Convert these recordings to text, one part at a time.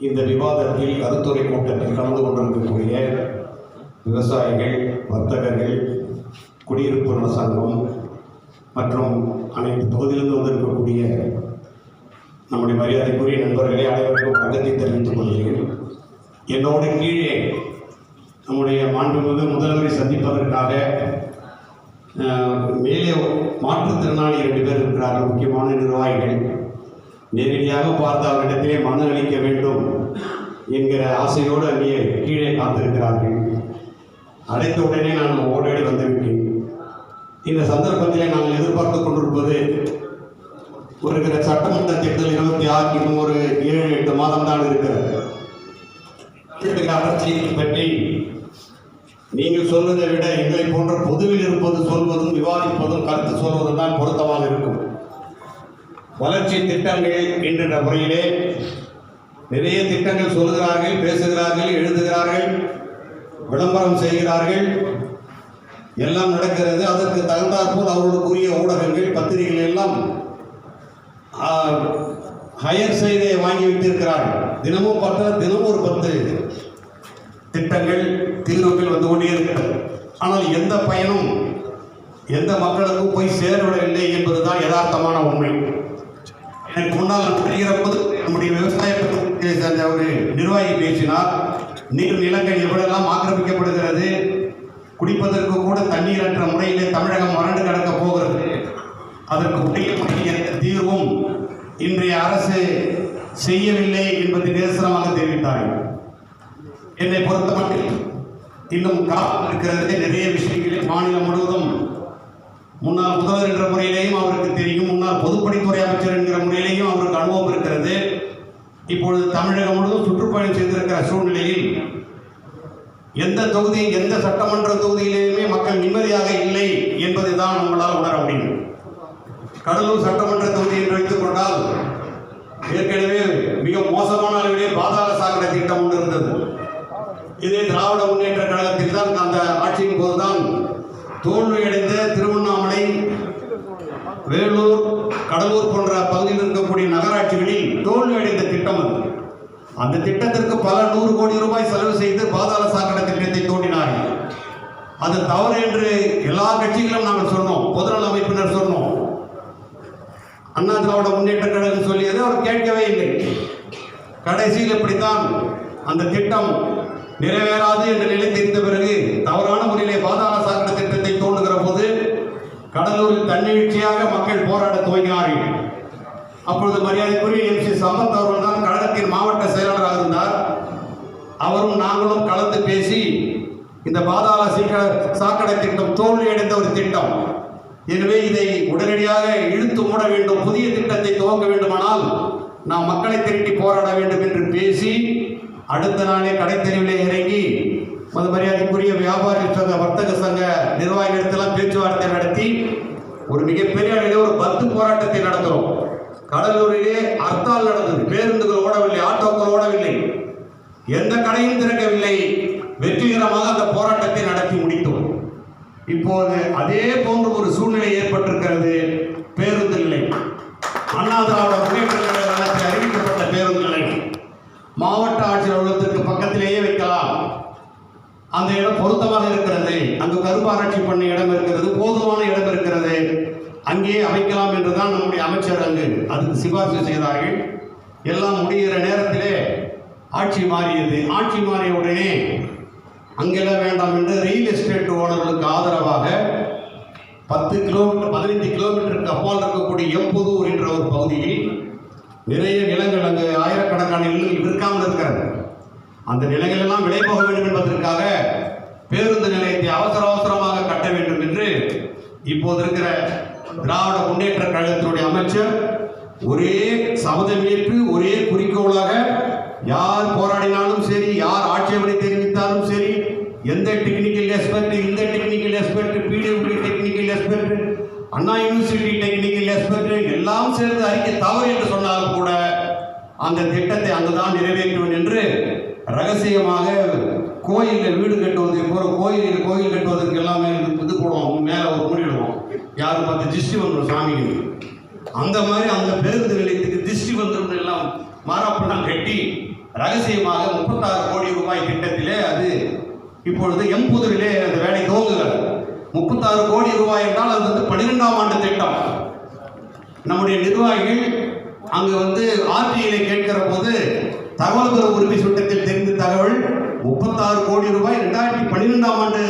இந்த விவாதத்தில் கருத்துரை கூட்டத்தில் கலந்து கொண்டிருக்கக்கூடிய விவசாயிகள், வர்த்தகர்கள், குடியிருப்பு நல சங்கம் மற்றும் அனைத்து பகுதியிலிருந்து வந்திருக்கக்கூடிய நம்முடைய மரியாதைக்குரிய நண்பர்களே, அனைவருக்கும் வணக்கத்தை தெரிவித்துக் கொள்கிறேன். என்னோடு கீழே நம்முடைய மாண்புமிகு முதல்வரை சந்திப்பதற்காக மேலே மாற்றுத்திறனாளி 2 பேர் இருக்கிறார்கள், முக்கியமான நிர்வாகிகள். நேரடியாக பார்த்து அவரிடத்திலே மனு அளிக்க வேண்டும் என்கிற ஆசையோடு அங்கே கீழே காத்திருக்கிறார்கள். அழைத்த உடனே நான் ஓடோடி வந்துவிட்டேன். இந்த சந்தர்ப்பத்திலே நாங்கள் எதிர்பார்த்து கொண்டிருப்பது வருகிற சட்டமன்ற தேர்தல் 26 இன்னும் ஒரு 7-8 மாதம் தான் இருக்கிறது. அரசியல் பற்றி நீங்கள் சொல்வதை விட எங்களை போன்ற பொதுவில் இருப்பது சொல்வதும் விவாதிப்பதும் கருத்து சொல்வதும் தான் பொருத்தமாக இருக்கும். வளர்ச்சி திட்டங்கள் என்கின்ற முறையிலே நிறைய திட்டங்கள் சொல்கிறார்கள், பேசுகிறார்கள், எழுதுகிறார்கள், விளம்பரம் செய்கிறார்கள், எல்லாம் நடக்கிறது. அதற்கு தகுந்தாற்போல் அவர்களுக்குரிய ஊடகங்கள், பத்திரிகைகள் எல்லாம் ஹையர் செய்தை வாங்கி வைத்திருக்கிறார்கள். தினமும் தினமும் ஒரு 10 திட்டங்கள் தீர்வுகள் வந்து கொண்டே இருக்கிறது. ஆனால் எந்த பயனும் எந்த மக்களுக்கும் போய் சேரவிடவில்லை என்பதுதான் யதார்த்தமான உண்மை. எனக்கு முன்னால் தெரிகிற போது நம்முடைய விவசாயத்தை சேர்ந்த ஒரு நிர்வாகி பேசினார். நீர் நிலங்கள் எவ்வளெல்லாம் ஆக்கிரமிக்கப்படுகிறது, குடிப்பதற்கு கூட தண்ணீரற்ற முறையிலே தமிழகம் வறண்டு கிடக்கப் போகிறது, அதற்கு உடைய தீர்வும் இன்றைய அரசு செய்யவில்லை என்பதை நிதர்சனமாக தெரிவித்தார்கள். என்னை பொறுத்தமட்டில் இன்னும் காலம் இருக்கிறது. நிறைய விஷயங்களில் மாநிலம் முழுவதும் முன்னாள் முதல்வர் என்ற முறையிலேயும் அவருக்கு தெரியும், முன்னாள் பொதுப்பணித்துறை அமைச்சர் என்கிற முறையிலேயும் அவருக்கு அனுபவம் இருக்கிறது. இப்பொழுது தமிழகம் முழுவதும் சுற்றுப்பயணம் செய்திருக்கிற சூழ்நிலையில் எந்த தொகுதி, எந்த சட்டமன்ற தொகுதியிலேயுமே மக்கள் நிம்மதியாக இல்லை என்பதை தான் நம்மளால் உணர முடியும். கடலூர் சட்டமன்ற தொகுதி என்று வைத்துக் கொண்டால் ஏற்கனவே மிக மோசமான அளவிலே பாதாள சாக்கடை திட்டம் ஒன்று இருந்தது. இதே திராவிட முன்னேற்ற கழகத்தில் தான் அந்த ஆட்சியின் போதுதான் தோல்வியடைந்த திருவண்ணாமலை, வேலூர், கடலூர் போன்ற பகுதியில் இருக்கக்கூடிய நகராட்சிகளில் தோல்வியடைந்த திட்டம் அது. அந்த திட்டத்திற்கு பல 100 கோடி ரூபாய் செலவு செய்து பாதாள சாக்கடை திட்டத்தை தோண்டினார்கள். அது தவறு என்று எல்லா கட்சிகளும் நாங்கள் சொன்னோம், பொதுநல அமைப்பினர் சொன்னோம். அண்ணா திராவிட முன்னேற்ற கழகம் சொல்லியது அவர் கேட்கவே இல்லை. கடைசியில் இப்படித்தான் அந்த திட்டம் நிறைவேறாது என்ற நிலை தெரிந்த பிறகு தவறான முறையிலே பாதாள சாக்கடை திட்டத்தை தோண்டுகிற போது கடலூரில் தன்னெழுச்சியாக மக்கள் போராட துவங்கினார்கள். அப்பொழுது மரியாதைக்குரிய MC சம்பத் அவர்கள் தான் கழகத்தின் மாவட்ட செயலாளராக இருந்தார். அவரும் நாங்களும் கலந்து பேசி இந்த பாதாள சாக்கடை திட்டம் தோல்வியடைந்த ஒரு திட்டம், எனவே இதை உடனடியாக இழுத்து மூட வேண்டும், புதிய திட்டத்தை துவங்க வேண்டுமானால் நாம் மக்களை திரட்டி போராட வேண்டும் என்று பேசி அடுத்த நாளே கடைத்தெருவிலே இறங்கி மரியாதைக்குரிய வியாபாரி சங்க, வர்த்தக சங்க நிர்வாகிகளிடத்தெல்லாம் பேச்சுவார்த்தை நடத்தி ஒரு மிகப்பெரிய அளவிலே ஒரு பந்து போராட்டத்தை நடத்துகிறோம். கடலூரிலே ஹர்த்தால் நடந்தது. பேருந்துகள் ஓடவில்லை, ஆட்டோக்கள் ஓடவில்லை, எந்த கடையும் திறக்கவில்லை. வெற்றிகரமாக அந்த போராட்டத்தை நடத்தி முடித்தோம். இப்போது அதே போன்ற ஒரு சூழ்நிலை ஏற்பட்டிருக்கிறது. பேருந்து நிலை, அண்ணா திராவிட முன்னேற்ற கழகத்தில் அறிவிக்கப்பட்ட பேருந்து நிலை மாவட்ட ஆட்சியர் அலுவலகத்திற்கு பக்கத்திலேயே வைக்கலாம். அந்த இடம் பொருத்தமாக இருக்கிறது. அங்கு கருப்பாராய்ச்சி பண்ண இடம் இருக்கிறது, போதுமான இடம் இருக்கிறது, அங்கே அமைக்கலாம் என்றுதான் நம்முடைய அமைச்சர் அங்கு அதுக்கு சிபாரிசு செய்தார்கள். எல்லாம் முடிகிற நேரத்திலே ஆட்சி மாறியது. ஆட்சி மாறிய உடனே அங்கெல்லாம் வேண்டாம் என்று ரியல் எஸ்டேட் ஓனர்களுக்கு ஆதரவாக 10 கிலோமீட்டர் 15 கிலோமீட்டருக்கு அப்பால் இருக்கக்கூடிய எம்புதூர் என்ற ஒரு பகுதியில் நிறைய நிலங்கள், அங்கு ஆயிரக்கணக்கான நிலங்கள் விற்காமல் இருக்கிறது. அந்த நிலங்கள் எல்லாம் விலை போக வேண்டும் என்பதற்காக பேருந்து நிலையத்தை அவசரமாக கட்ட வேண்டும் என்று இப்போது இருக்கிற திராவிட முன்னேற்ற கழகத்தினுடைய அமைச்சர் ஒரே சபதமேற்று ஒரே குறிக்கோளாக யார் போராடினாலும் சரி, யார் ஆட்சேபனை தெரிவித்தாலும் சரி, எந்த டெக்னிக்கல் எக்ஸ்பர்ட், இந்த technical expert, PWD technical expert, Anna University technical expert எல்லாம் சேர்ந்து அறிக்கை தவறு என்று சொன்னாலும் கூட அந்த திட்டத்தை அங்குதான் நிறைவேற்றுவேன் என்று ரகசியமாக கோயிலில் வீடு கட்டுவது போற கோயில் கட்டுவதற்கு எல்லாமே இது போடுவோம், மேலே ஒரு மூடிடுவோம், யாரும் 10 திருஷ்டி வந்துடும் சாமிக்கு. அந்த மாதிரி அந்த பேருந்து நிலையத்துக்கு திருஷ்டி வந்துடும் எல்லாம் மாறாப்பெல்லாம் கட்டி ரகசியமாக 36 கோடி ரூபாய் திட்டத்திலே அது இப்பொழுது எம்புதூரிலே அந்த வேலை துவங்குகிறது. 36 கோடி ரூபாய் என்றால் அது வந்து 12ஆம் ஆண்டு திட்டம். நம்முடைய நிர்வாகிகள் அங்கு வந்து ஆர்டிஐ கேட்கிற போது தகவல் பெற உரிமை சட்டத்தில் தெரிந்த தகவல் 36 கோடி ரூபாய் 2012ஆம் ஆண்டு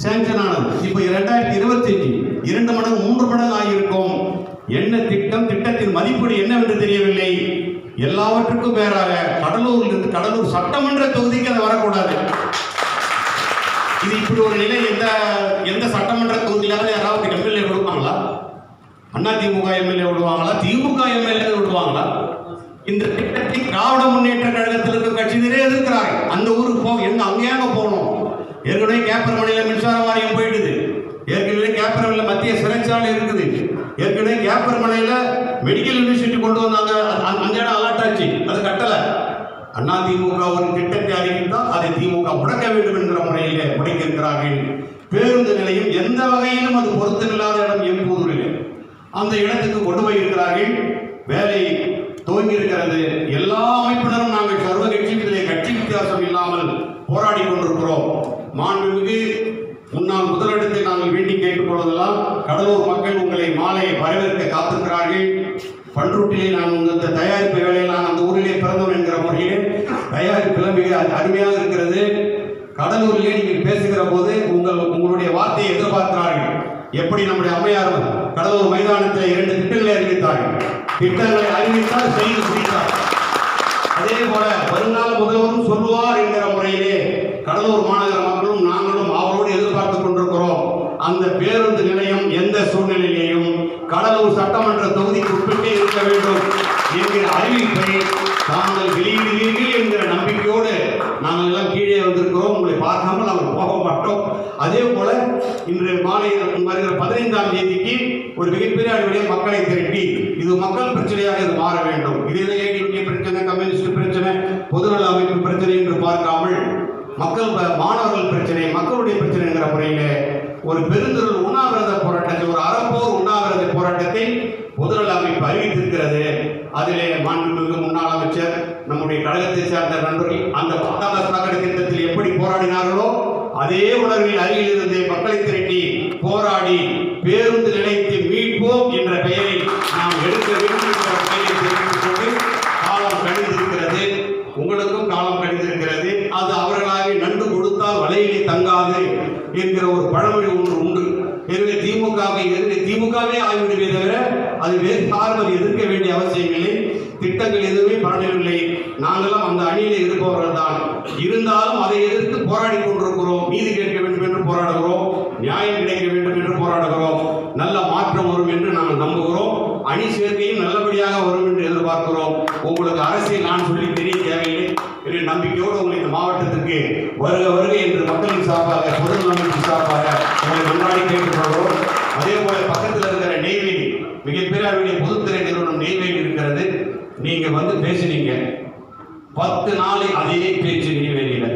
சேங்ஷன் ஆனது. இப்போ 2025 2 மடங்கு 3 மடங்கு ஆகியிருக்கும். என்ன திட்டம், திட்டத்தின் மதிப்பீடு என்னவென்று தெரியவில்லை. எல்லாவற்றுக்கும் மேலாக கடலூரிலிருந்து கடலூர் சட்டமன்ற தொகுதிக்கு அது வரக்கூடாது. இது இப்படி ஒரு நிலை எந்த சட்டமன்ற தொகுதியிலாவது யாராவது எம்எல்ஏ விடுவாங்களா? அதிமுக எம்எல்ஏ விடுவாங்களா? திமுக எம்எல்ஏ விடுவாங்களா? இந்த திட்டத்தை திராவிட முன்னேற்ற கழகத்தில் இருக்கிற கட்சியினரே எதிர்க்கிறார்கள். அந்த ஊருக்கு எங்க அங்கேயாங்க போகணும். ஏற்கனவே கேப்பர்மனையில் மின்சார வாரியம் போயிடுது. ஏற்கனவே கேப்பர்மனையில் மத்திய சிறைச்சாலை இருக்குது. ஏற்கனவே கேப்பர்மனையில் மெடிக்கல் யூனிவர்சிட்டி கொண்டு வந்தாங்க. அந்த இடம் அலர்ட் ஆச்சு, அது கட்டலை. அதிமுக ஒரு திட்டத்தை அறிவித்தால் அதை திமுக முடக்க வேண்டும் என்கிற முறையிலே முடக்கியிருக்கிறார்கள். பேருந்து நிலையம் எந்த வகையிலும் அது பொருத்தமில்லாத இடம் எம்புதூரிலே அந்த இடத்துக்கு கொண்டு போயிருக்கிறார்கள். வேலை துவங்கி இருக்கிறது. எல்லா அமைப்பினரும் நாங்கள் சர்வ கட்சிகளிலே கட்சி வித்தியாசம் இல்லாமல் போராடி கொண்டிருக்கிறோம். மாண்புமிகு முன்னாள் முதலிடத்தை நாங்கள் வேண்டி கேட்டுக்கொள்வதெல்லாம் கடலூர் மக்கள் உங்களை மாலை வரவேற்க காத்திருக்கிறார்கள். பண்ருட்டிலே நான் இந்த தயாரிப்பு வேலையில் நான் அந்த ஊரிலே பிறந்தவன் என்கிற முறையிலே தயாரிப்பு மிக அருமையாக இருக்கிறது. கடலூரிலே நீங்கள் பேசுகிற போது உங்களுடைய வார்த்தையை எதிர்பார்க்கிறார்கள். எப்படி நம்முடைய அம்மையார் கடலூர் மைதானத்தில் 2 திட்டங்களை அறிவித்தார்கள். திட்டங்களை அறிவித்தால் செய்து முடித்தார். அதே போல வருங்கால முதல்வரும் சொல்லுவார் என்கிற முறையிலே கடலூர் மாநகர மக்களும் நாங்களும் அவரோடு எதிர்பார்த்துக் கொண்டிருக்கிறோம். அந்த பேருந்து நிலையம் எந்த சூழ்நிலையிலேயும் கடலூர் சட்டமன்ற தொகுதிக்கு உட்பட்டே இருக்க வேண்டும் என்கிற அறிவிப்பை தாங்கள் வெளியிடுவீர்கள் என்கிற நம்பிக்கையோடு நாங்கள் எல்லாம் கீழே வந்திருக்கிறோம். உங்களை பார்க்காமல் நாங்கள் போக மாட்டோம். அதே போல இன்று மாலை வருகிற 15ஆம் தேதிக்கு ஒரு மிகப்பெரிய அளவிலே மக்களை திரட்டி இது மக்கள் பிரச்சனையாக இது மாற வேண்டும். இதிலே ஏடிஎம்கே பிரச்சனை, கம்யூனிஸ்ட் பிரச்சனை, பொதுநல அமைப்பு பிரச்சனை என்று பார்க்காமல் மக்கள் மாணவர்கள் பிரச்சனை, மக்களுடைய பிரச்சனை என்கிற முறையிலே ஒரு பெருந்தொழில் உண்ணாவிரத போராட்டத்தை, ஒரு அறப்போர் உண்ணாவிரத போராட்டத்தை பொதுநல அமைப்பு அறிவித்திருக்கிறது. அதிலே மாண்புமிகு முன்னாள் அமைச்சர், நம்முடைய கழகத்தை சார்ந்த நண்பர்கள் அந்த 10ஆம் சாக்கடை திட்டத்தில் எப்படி போராடினார்களோ அதே உணர்வில் அருகில் இருந்து மக்களை திரட்டி போராடி பேருந்து நிலையத்தை மீட்போம் என்ற பெயரை நாம் எடுக்க வேண்டும் என்ற பெயரை தெரிவித்துக் கொண்டு காலம் கழிந்திருக்கிறது. உங்களுக்கும் காலம் கழிந்திருக்கிறது. அது அவர்களாக நண்டு கொடுத்தால் வலையிலே தங்காது என்கிற ஒரு பழமொழி ஒன்று உண்டு. எனவே திமுகவே ஆகிவிடுவே தவிர அது வேறு சார்பது எதிர்க்க வேண்டிய அவசியம் இல்லை. திட்டங்கள் எதுவுமே பலனில்லை. நாங்களும் அந்த அணியிலே இருப்பவர்கள் தான். இருந்தாலும் அதை எதிர்த்து போராடி கொண்டிருக்கிறோம். நீதி கேட்க வேண்டும் என்று போராடுகிறோம். நியாயம் கிடைக்க வேண்டும் என்று போராடுகிறோம். நல்ல மாற்றம் வரும் என்று நாங்கள் நம்புகிறோம். அணி சேர்க்கையும் நல்லபடியாக வரும் என்று எதிர்பார்க்கிறோம். உங்களுக்கு அரசியல் நான் சொல்லி தெரிய தேவையில்லை என்ற நம்பிக்கையோடு உங்களை இந்த மாவட்டத்திற்கு வருக வருக என்று மக்களின் சார்பாக, பொதுநல அமைப்பின் சார்பாக உங்களை நன்றாடி கேட்டுக்கொள்கிறோம். அதே போல பக்கத்தில் இருக்கிற நெய்வேலி மிகப்பெரிய அளவுடைய பொதுத்துறை நிறுவனம் நெய்வேலி இருக்கிறது. நீங்க வந்து பேசினீங்க 10 நாள் அதே பேச்சு நெய்வேலியில.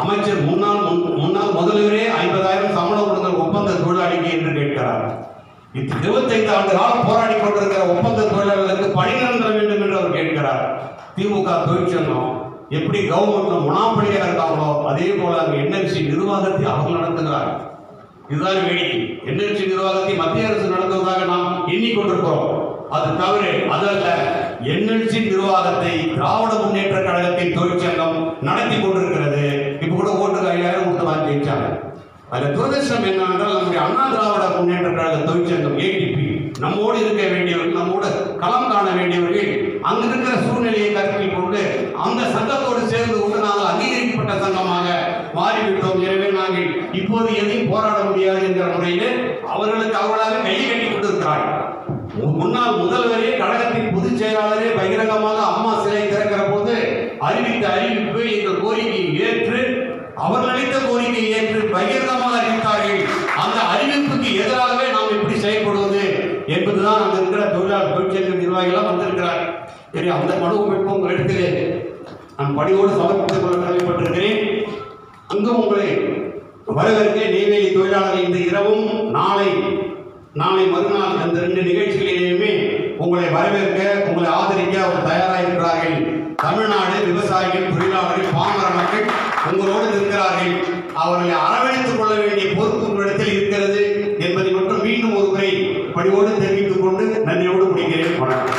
அமைச்சர் முன்னாள் முதல்வரே 50,000 சம்பளம் கொடுக்கிற ஒப்பந்த தொழிலாளிக்கு என்று கேட்கிறார். 25 ஆண்டு காலம் போராடி கொண்டிருக்கிற ஒப்பந்த தொழிலாளர்களுக்கு பணி நிரந்தர வேண்டும் என்று அவர் கேட்கிறார். திமுக தொழிற்சங்கம் எப்படி கவர்மெண்ட்ல முனாப்படியாக இருக்காங்களோ அதே போல அங்கு என்எல்சி நிர்வாகத்தை அவர்கள் நடத்துகிறார். இதுதான் வேடிக்கை. என்எல்சி நிர்வாகத்தை மத்திய அரசு நடத்துவதாக நாம் எண்ணிக்கொண்டிருக்கிறோம். அது தவிர அதல்ல. என்எல்சி நிர்வாகத்தை திராவிட முன்னேற்ற கழகத்தின் தொழிற்சங்கம் நடத்தி கொண்டிருக்கிறது. இப்ப கூட ஓட்டுக்கு 5,000 கொடுத்து வாங்கி ஜெயிச்சாங்க. அதுல துரதிருஷ்டம் என்னவென்றால் நம்முடைய அண்ணா திராவிட முன்னேற்ற கழக தொழிற்சங்கம் ஏடிபி நம்மோடு இருக்க வேண்டியவர்கள், நம்மோடு களம் காண வேண்டியவர்கள் அங்கு இருக்கிற சூழ்நிலையை கருத்தில் கொண்டு அந்த சங்கத்தோடு சேர்ந்து கொண்டு நாங்கள் அங்கீகரிக்கப்பட்ட சங்கமாக மாறிவிட்டோம். எனவே நாங்கள் இப்போது எதையும் போராட முடியாது என்கிற முறையில் அவர்களுக்கு அவர்களாக கையை கட்டி கொண்டிருக்கிறார்கள். முன்னாள் முதல்வரே, கழகத்தின் பொதுச் செயலாளரே பகிரங்கமாக அம்மா சிலை திறக்கிற போது அறிவித்த அறிவிப்பு எங்கள் கோரிக்கையை ஏற்று, அவர்கள் அளித்த கோரிக்கையை ஏற்று பகிரங்கமாக அறிவித்தார்கள். அந்த அறிவிப்புக்கு எதிராகவே நாம் எப்படி செயல்படுவது என்பதுதான் அங்கு இருக்கிற தொழிலாளர் தொழிற்சங்க நிர்வாகிகளாக வந்திருக்கிறார். சரி, அந்த மனுவை பெற்று உங்கள் இடத்திலே நான் பணியோடு சமர்ப்பித்துக் கொள்ள கடமைப்பட்டிருக்கிறேன். அங்கும் உங்களை வரவேற்க நெய்வேலி தொழிலாளர்கள் இந்த இரவும் நாளை மறுநாள் அந்த 2 நிகழ்ச்சிகளிலேயுமே உங்களை வரவேற்க, உங்களை ஆதரிக்க அவர் தயாராக இருக்கிறார்கள். தமிழ்நாடு விவசாய விவசாயிகள், தொழிலாளர்கள், பாமர மக்கள் உங்களோடு இருக்கிறார்கள். அவர்களை அரவணைத்துக் கொள்ள வேண்டிய பொறுப்பு உங்களிடத்தில் இருக்கிறது என்பதை மட்டும் மீண்டும் ஒரு முறை பணிவோடு தெரிவித்துக் கொண்டு நன்றியோடு முடிக்கிறேன். வணக்கம்.